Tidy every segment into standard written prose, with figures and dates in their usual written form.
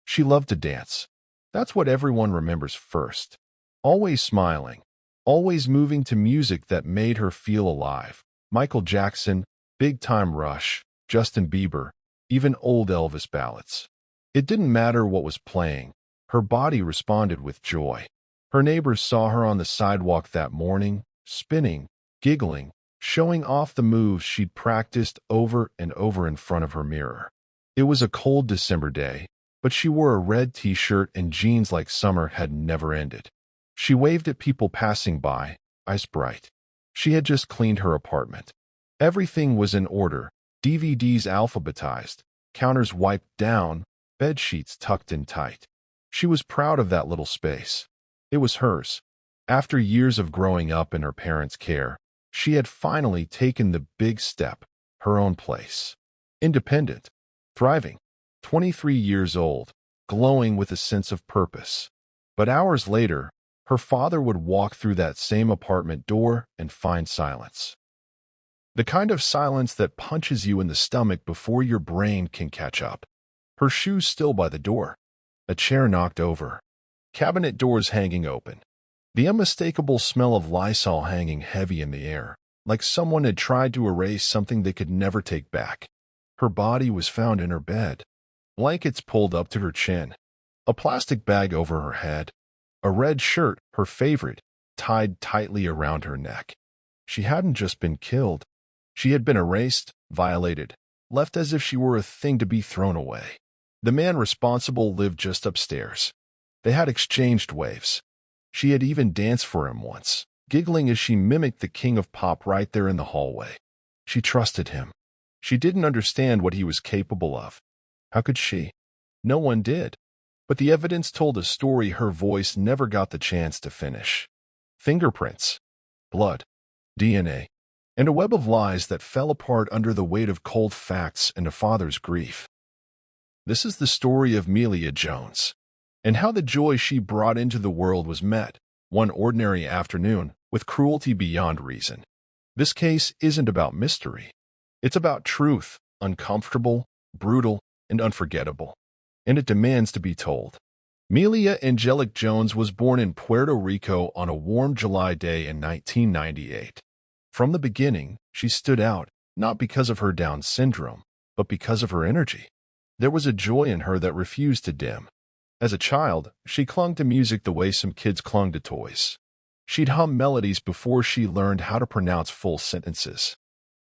She loved to dance. That's what everyone remembers first. Always smiling, always moving to music that made her feel alive. Michael Jackson, Big Time Rush, Justin Bieber, even old Elvis ballads. It didn't matter what was playing. Her body responded with joy. Her neighbors saw her on the sidewalk that morning, spinning, giggling, showing off the moves she'd practiced over and over in front of her mirror. It was a cold December day, but she wore a red t-shirt and jeans like summer had never ended. She waved at people passing by, eyes bright. She had just cleaned her apartment. Everything was in order, DVDs alphabetized, counters wiped down, bed sheets tucked in tight. She was proud of that little space. It was hers. After years of growing up in her parents' care, she had finally taken the big step, her own place. Independent, thriving, 23 years old, glowing with a sense of purpose. But hours later, her father would walk through that same apartment door and find silence. The kind of silence that punches you in the stomach before your brain can catch up. Her shoes still by the door. A chair knocked over. Cabinet doors hanging open. The unmistakable smell of Lysol hanging heavy in the air, like someone had tried to erase something they could never take back. Her body was found in her bed. Blankets pulled up to her chin. A plastic bag over her head. A red shirt, her favorite, tied tightly around her neck. She hadn't just been killed. She had been erased, violated, left as if she were a thing to be thrown away. The man responsible lived just upstairs. They had exchanged waves. She had even danced for him once, giggling as she mimicked the king of pop right there in the hallway. She trusted him. She didn't understand what he was capable of. How could she? No one did. But the evidence told a story her voice never got the chance to finish. Fingerprints, blood, DNA, and a web of lies that fell apart under the weight of cold facts and a father's grief. This is the story of Melia Jones, and how the joy she brought into the world was met, one ordinary afternoon, with cruelty beyond reason. This case isn't about mystery. It's about truth, uncomfortable, brutal, and unforgettable. And it demands to be told. Melia Angelique Jones was born in Puerto Rico on a warm July day in 1998. From the beginning, she stood out, not because of her Down syndrome, but because of her energy. There was a joy in her that refused to dim. As a child, she clung to music the way some kids clung to toys. She'd hum melodies before she learned how to pronounce full sentences.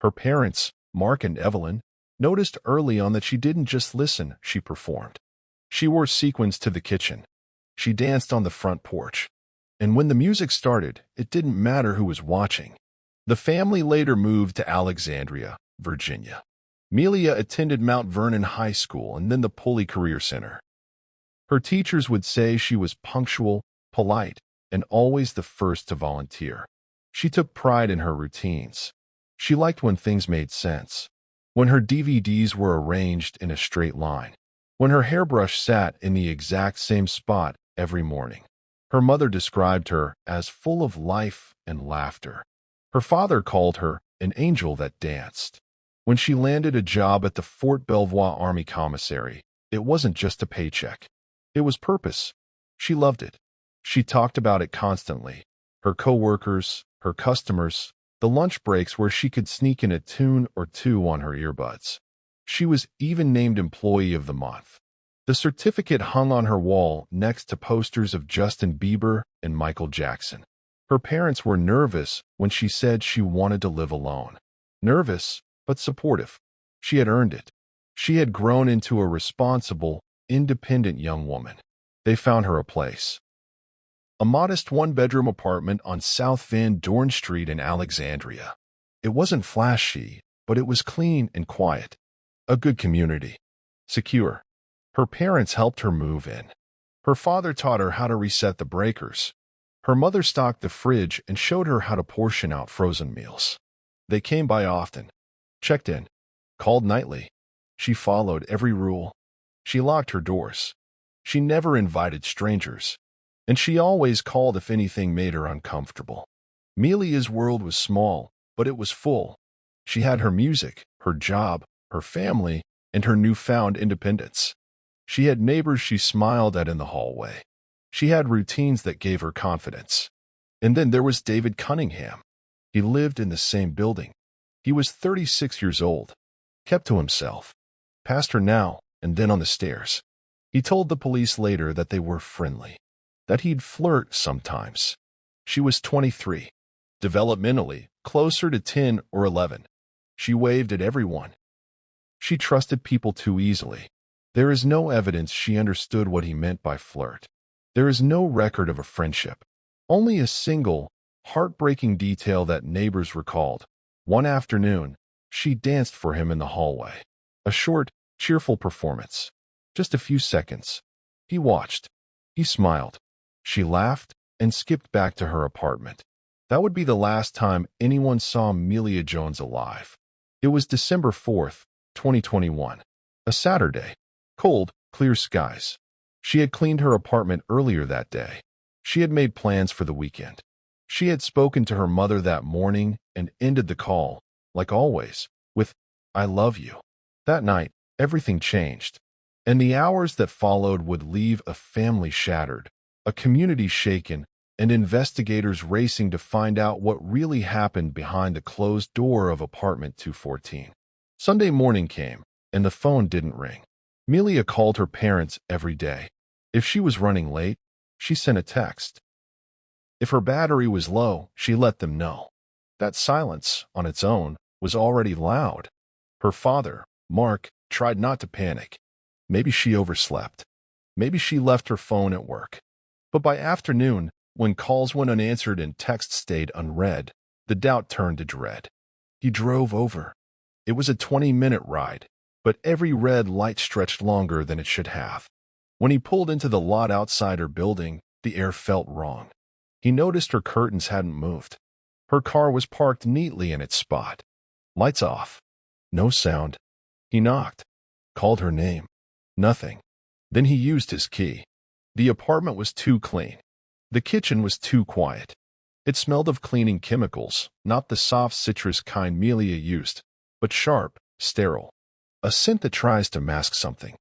Her parents, Mark and Evelyn, noticed early on that she didn't just listen, she performed. She wore sequins to the kitchen. She danced on the front porch. And when the music started, it didn't matter who was watching. The family later moved to Alexandria, Virginia. Melia attended Mount Vernon High School and then the Pulley Career Center. Her teachers would say she was punctual, polite, and always the first to volunteer. She took pride in her routines. She liked when things made sense. When her DVDs were arranged in a straight line. When her hairbrush sat in the exact same spot every morning. Her mother described her as full of life and laughter. Her father called her an angel that danced. When she landed a job at the Fort Belvoir Army Commissary, it wasn't just a paycheck. It was purpose. She loved it. She talked about it constantly. Her coworkers, her customers, the lunch breaks where she could sneak in a tune or two on her earbuds. She was even named Employee of the Month. The certificate hung on her wall next to posters of Justin Bieber and Michael Jackson. Her parents were nervous when she said she wanted to live alone. Nervous, but supportive. She had earned it. She had grown into a responsible, independent young woman. They found her a place. A modest one-bedroom apartment on South Van Dorn Street in Alexandria. It wasn't flashy, but it was clean and quiet. A good community. Secure. Her parents helped her move in. Her father taught her how to reset the breakers. Her mother stocked the fridge and showed her how to portion out frozen meals. They came by often. Checked in. Called nightly. She followed every rule. She locked her doors. She never invited strangers. And she always called if anything made her uncomfortable. Melia's world was small, but it was full. She had her music, her job, her family, and her newfound independence. She had neighbors she smiled at in the hallway. She had routines that gave her confidence. And then there was David Cunningham. He lived in the same building. He was 36 years old, kept to himself, passed her now and then on the stairs. He told the police later that they were friendly, that he'd flirt sometimes. She was 23, developmentally closer to 10 or 11. She waved at everyone. She trusted people too easily. There is no evidence she understood what he meant by flirt. There is no record of a friendship. Only a single, heartbreaking detail that neighbors recalled. One afternoon, she danced for him in the hallway. A short, cheerful performance. Just a few seconds. He watched. He smiled. She laughed and skipped back to her apartment. That would be the last time anyone saw Melia Jones alive. It was December 4th, 2021. A Saturday. Cold, clear skies. She had cleaned her apartment earlier that day. She had made plans for the weekend. She had spoken to her mother that morning and ended the call, like always, with, "I love you." That night, everything changed. And the hours that followed would leave a family shattered, a community shaken, and investigators racing to find out what really happened behind the closed door of apartment 214. Sunday morning came, and the phone didn't ring. Melia called her parents every day. If she was running late, she sent a text. If her battery was low, she let them know. That silence, on its own, was already loud. Her father, Mark, tried not to panic. Maybe she overslept. Maybe she left her phone at work. But by afternoon, when calls went unanswered and texts stayed unread, the doubt turned to dread. He drove over. It was a 20-minute ride, but every red light stretched longer than it should have. When he pulled into the lot outside her building, the air felt wrong. He noticed her curtains hadn't moved. Her car was parked neatly in its spot. Lights off. No sound. He knocked. Called her name. Nothing. Then he used his key. The apartment was too clean. The kitchen was too quiet. It smelled of cleaning chemicals, not the soft citrus kind Melia used, but sharp, sterile. A scent that tries to mask something.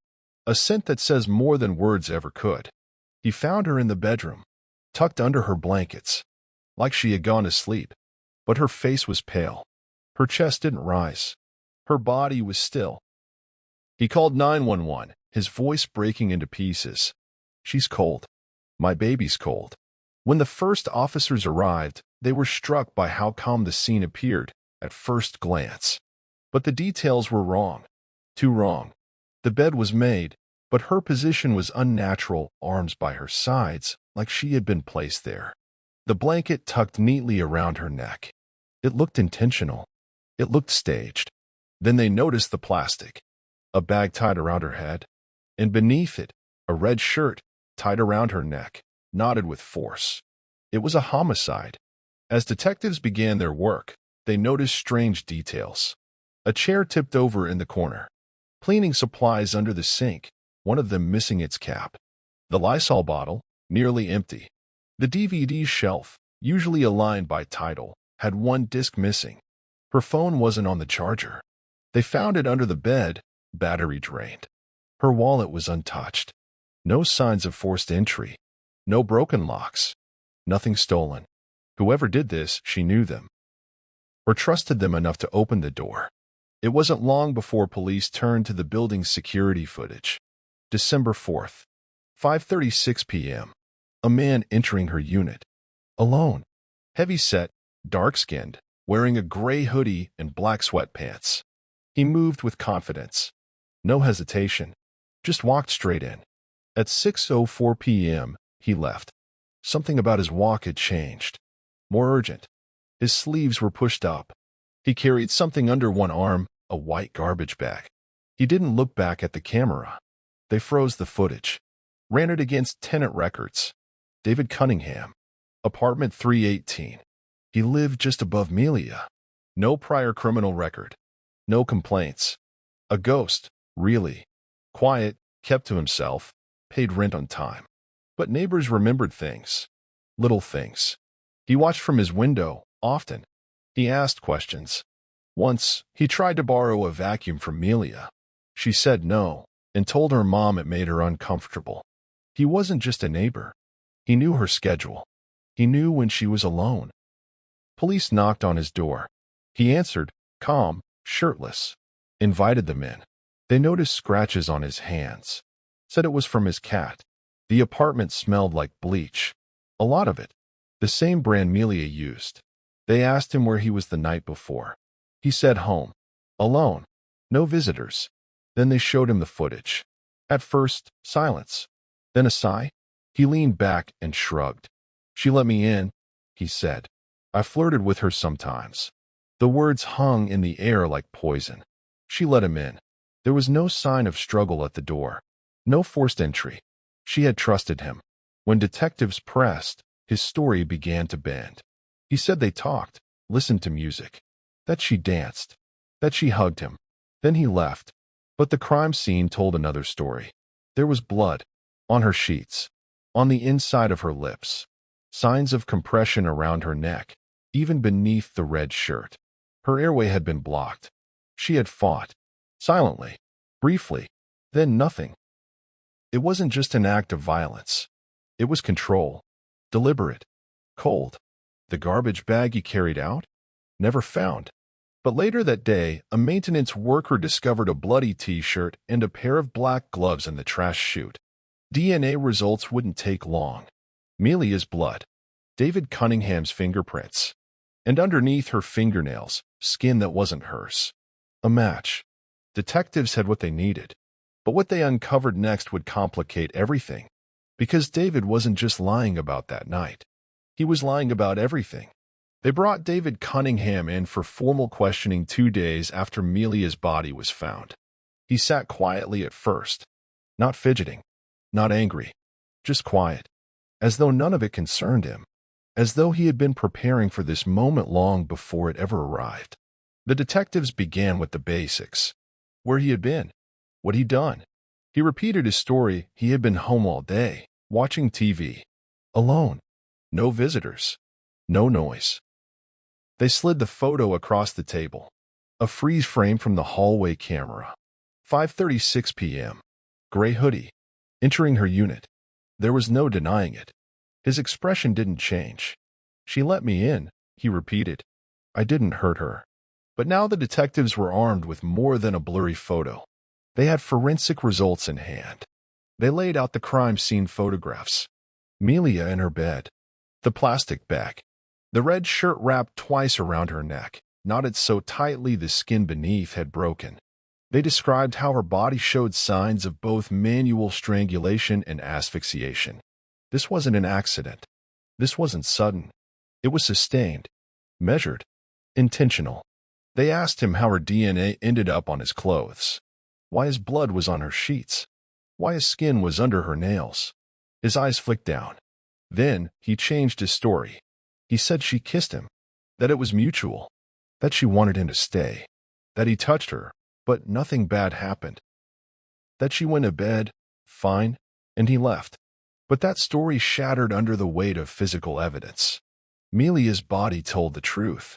A scent that says more than words ever could. He found her in the bedroom, tucked under her blankets, like she had gone to sleep. But her face was pale. Her chest didn't rise. Her body was still. He called 911, his voice breaking into pieces. "She's cold. My baby's cold." When the first officers arrived, they were struck by how calm the scene appeared at first glance. But the details were wrong. Too wrong. The bed was made, but her position was unnatural, arms by her sides, like she had been placed there. The blanket tucked neatly around her neck. It looked intentional. It looked staged. Then they noticed the plastic. A bag tied around her head, and beneath it, a red shirt tied around her neck, knotted with force. It was a homicide. As detectives began their work, they noticed strange details. A chair tipped over in the corner. Cleaning supplies under the sink, one of them missing its cap. The Lysol bottle, nearly empty. The DVD shelf, usually aligned by title, had one disc missing. Her phone wasn't on the charger. They found it under the bed, battery drained. Her wallet was untouched. No signs of forced entry. No broken locks. Nothing stolen. Whoever did this, she knew them, or trusted them enough to open the door. It wasn't long before police turned to the building's security footage. December 4th, 5:36 p.m. A man entering her unit. Alone. Heavy-set, dark-skinned, wearing a gray hoodie and black sweatpants. He moved with confidence. No hesitation. Just walked straight in. At 6:04 p.m., he left. Something about his walk had changed. More urgent. His sleeves were pushed up. He carried something under one arm, a white garbage bag. He didn't look back at the camera. They froze the footage. Ran it against tenant records. David Cunningham. Apartment 318. He lived just above Melia. No prior criminal record. No complaints. A ghost, really. Quiet, kept to himself, paid rent on time. But neighbors remembered things. Little things. He watched from his window, often. He asked questions. Once, he tried to borrow a vacuum from Melia. She said no, and told her mom it made her uncomfortable. He wasn't just a neighbor. He knew her schedule. He knew when she was alone. Police knocked on his door. He answered, calm, shirtless, invited them in. They noticed scratches on his hands. Said it was from his cat. The apartment smelled like bleach. A lot of it. The same brand Melia used. They asked him where he was the night before. He said home. Alone. No visitors. Then they showed him the footage. At first, silence. Then a sigh. He leaned back and shrugged. She let me in, he said. I flirted with her sometimes. The words hung in the air like poison. She let him in. There was no sign of struggle at the door. No forced entry. She had trusted him. When detectives pressed, his story began to bend. He said they talked, listened to music, that she danced, that she hugged him. Then he left. But the crime scene told another story. There was blood. On her sheets. On the inside of her lips. Signs of compression around her neck. Even beneath the red shirt. Her airway had been blocked. She had fought. Silently. Briefly. Then nothing. It wasn't just an act of violence. It was control. Deliberate. Cold. The garbage bag he carried out? Never found. But later that day, a maintenance worker discovered a bloody t-shirt and a pair of black gloves in the trash chute. DNA results wouldn't take long. Melia's blood. David Cunningham's fingerprints. And underneath her fingernails, skin that wasn't hers. A match. Detectives had what they needed. But what they uncovered next would complicate everything. Because David wasn't just lying about that night. He was lying about everything. They brought David Cunningham in for formal questioning 2 days after Melia's body was found. He sat quietly at first. Not fidgeting. Not angry. Just quiet. As though none of it concerned him. As though he had been preparing for this moment long before it ever arrived. The detectives began with the basics. Where he had been. What he'd done. He repeated his story. He had been home all day, watching TV. Alone. No visitors. No noise. They slid the photo across the table. A freeze frame from the hallway camera. 5:36 p.m. Gray hoodie. Entering her unit. There was no denying it. His expression didn't change. She let me in, he repeated. I didn't hurt her. But now the detectives were armed with more than a blurry photo. They had forensic results in hand. They laid out the crime scene photographs. Melia in her bed. The plastic bag. The red shirt wrapped twice around her neck, knotted so tightly the skin beneath had broken. They described how her body showed signs of both manual strangulation and asphyxiation. This wasn't an accident. This wasn't sudden. It was sustained, measured, intentional. They asked him how her DNA ended up on his clothes, why his blood was on her sheets, why his skin was under her nails. His eyes flicked down. Then he changed his story. He said she kissed him, that it was mutual, that she wanted him to stay, that he touched her, but nothing bad happened, that she went to bed, fine, and he left. But that story shattered under the weight of physical evidence. Melia's body told the truth.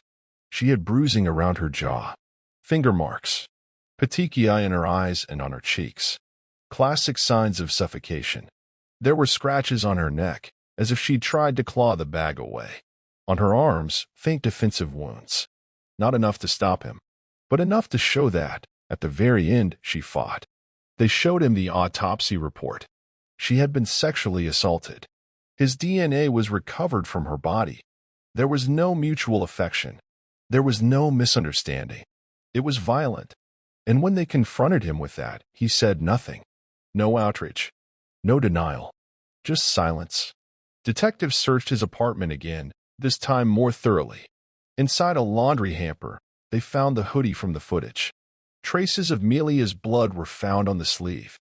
She had bruising around her jaw, finger marks, petechiae in her eyes and on her cheeks. Classic signs of suffocation. There were scratches on her neck, as if she'd tried to claw the bag away. On her arms, faint defensive wounds. Not enough to stop him, but enough to show that, at the very end, she fought. They showed him the autopsy report. She had been sexually assaulted. His DNA was recovered from her body. There was no mutual affection. There was no misunderstanding. It was violent. And when they confronted him with that, he said nothing. No outrage. No denial. Just silence. Detectives searched his apartment again, this time more thoroughly. Inside a laundry hamper, they found the hoodie from the footage. Traces of Melia's blood were found on the sleeve.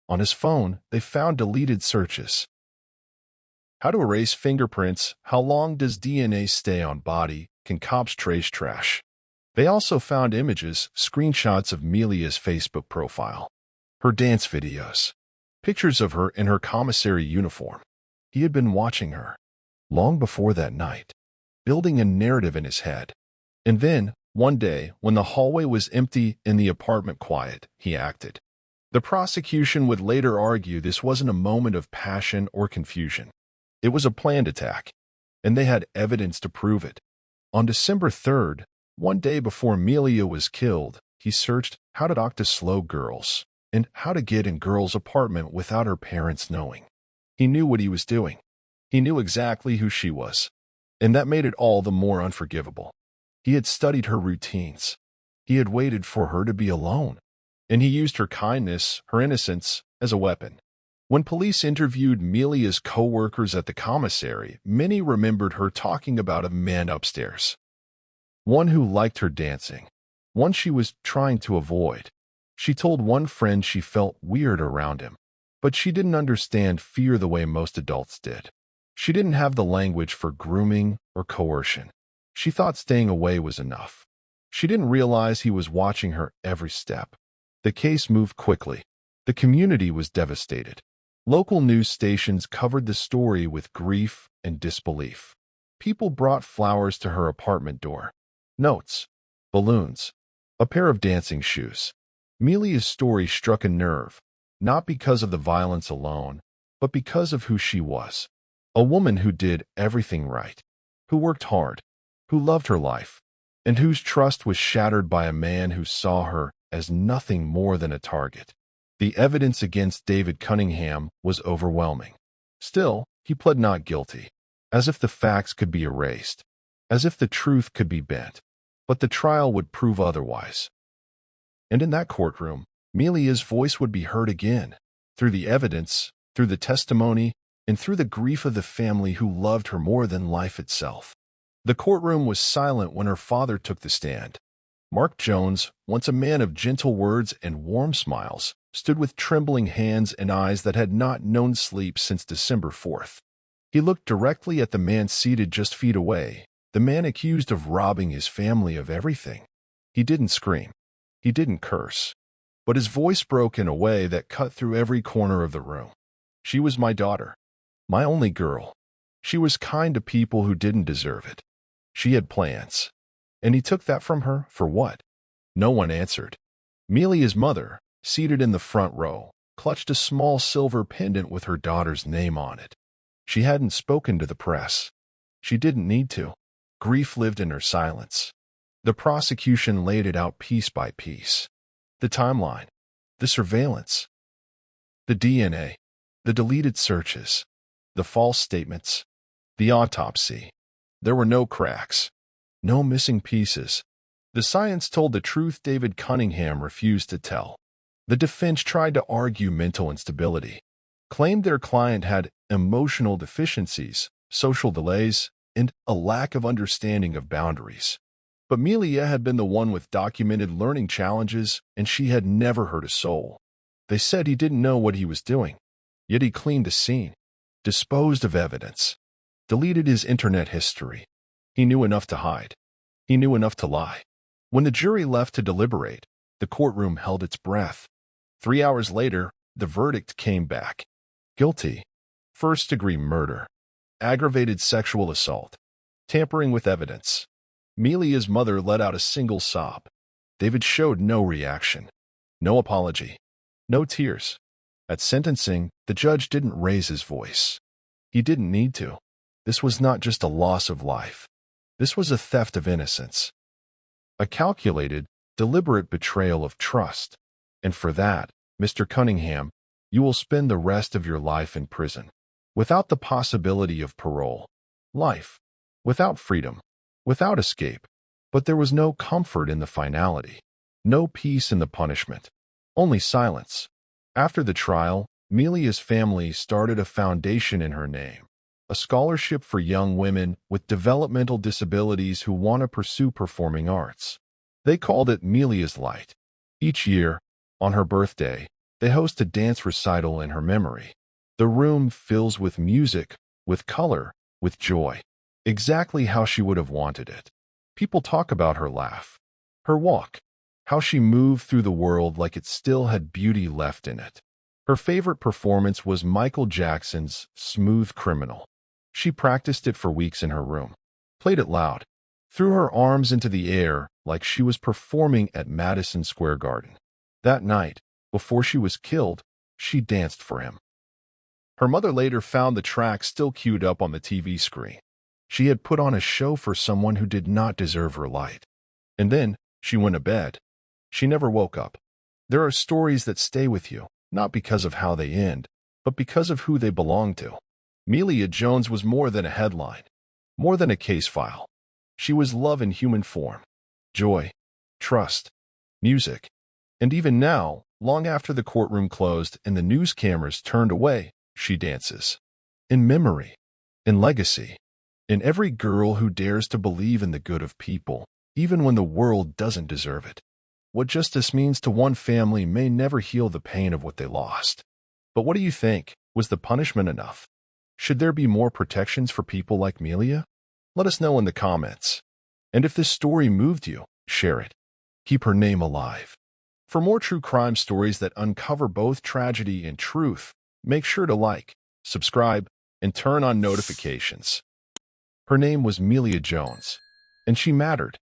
On his phone, they found deleted searches. How to erase fingerprints, how long does DNA stay on body, can cops trace trash? They also found images, screenshots of Melia's Facebook profile. Her dance videos. Pictures of her in her commissary uniform. He had been watching her. Long before that night. Building a narrative in his head. And then, one day, when the hallway was empty and the apartment quiet, he acted. The prosecution would later argue this wasn't a moment of passion or confusion. It was a planned attack, and they had evidence to prove it. On December 3rd, one day before Melia was killed, he searched how to talk to slow girls and how to get in girls' apartment without her parents knowing. He knew what he was doing. He knew exactly who she was, and that made it all the more unforgivable. He had studied her routines. He had waited for her to be alone, and he used her kindness, her innocence, as a weapon. When police interviewed Melia's co-workers at the commissary, many remembered her talking about a man upstairs. One who liked her dancing. One she was trying to avoid. She told one friend she felt weird around him, but she didn't understand fear the way most adults did. She didn't have the language for grooming or coercion. She thought staying away was enough. She didn't realize he was watching her every step. The case moved quickly. The community was devastated. Local news stations covered the story with grief and disbelief. People brought flowers to her apartment door. Notes, balloons, a pair of dancing shoes. Melia's story struck a nerve, not because of the violence alone, but because of who she was. A woman who did everything right, who worked hard, who loved her life, and whose trust was shattered by a man who saw her as nothing more than a target. The evidence against David Cunningham was overwhelming. Still, he pled not guilty, as if the facts could be erased, as if the truth could be bent. But the trial would prove otherwise. And in that courtroom, Melia's voice would be heard again, through the evidence, through the testimony, and through the grief of the family who loved her more than life itself. The courtroom was silent when her father took the stand. Mark Jones, once a man of gentle words and warm smiles, stood with trembling hands and eyes that had not known sleep since December 4th. He looked directly at the man seated just feet away, the man accused of robbing his family of everything. He didn't scream. He didn't curse. But his voice broke in a way that cut through every corner of the room. She was my daughter. My only girl. She was kind to people who didn't deserve it. She had plans. And he took that from her for what? No one answered. Melia's mother, seated in the front row, clutched a small silver pendant with her daughter's name on it. She hadn't spoken to the press. She didn't need to. Grief lived in her silence. The prosecution laid it out piece by piece. The timeline, the surveillance, the DNA, the deleted searches, the false statements, the autopsy. There were no cracks, no missing pieces. The science told the truth David Cunningham refused to tell. The defense tried to argue mental instability, claimed their client had emotional deficiencies, social delays, and a lack of understanding of boundaries. But Melia had been the one with documented learning challenges, and she had never hurt a soul. They said he didn't know what he was doing, yet he cleaned the scene, disposed of evidence, deleted his internet history. He knew enough to hide. He knew enough to lie. When the jury left to deliberate, the courtroom held its breath. 3 hours later, the verdict came back. Guilty. First-degree murder. Aggravated sexual assault. Tampering with evidence. Melia's mother let out a single sob. David showed no reaction. No apology. No tears. At sentencing, the judge didn't raise his voice. He didn't need to. This was not just a loss of life. This was a theft of innocence. A calculated, deliberate betrayal of trust. And for that, Mr. Cunningham, you will spend the rest of your life in prison. Without the possibility of parole. Life. Without freedom. Without escape. But there was no comfort in the finality. No peace in the punishment. Only silence. After the trial, Melia's family started a foundation in her name. A scholarship for young women with developmental disabilities who want to pursue performing arts. They called it Melia's Light. Each year, on her birthday, they host a dance recital in her memory. The room fills with music, with color, with joy. Exactly how she would have wanted it. People talk about her laugh, her walk, how she moved through the world like it still had beauty left in it. Her favorite performance was Michael Jackson's Smooth Criminal. She practiced it for weeks in her room, played it loud, threw her arms into the air like she was performing at Madison Square Garden. That night, Before she was killed, she danced for him. Her mother later found the track still queued up on the TV screen. She had put on a show for someone who did not deserve her light. And then she went to bed. She never woke up. There are stories that stay with you, not because of how they end, but because of who they belong to. Melia Jones was more than a headline, more than a case file. She was love in human form, joy, trust, music. And even now, long after the courtroom closed and the news cameras turned away, she dances. In memory, in legacy, in every girl who dares to believe in the good of people, even when the world doesn't deserve it. What justice means to one family may never heal the pain of what they lost. But what do you think? Was the punishment enough? Should there be more protections for people like Melia? Let us know in the comments. And if this story moved you, share it. Keep her name alive. For more true crime stories that uncover both tragedy and truth, make sure to like, subscribe, and turn on notifications. Her name was Melia Jones, and she mattered.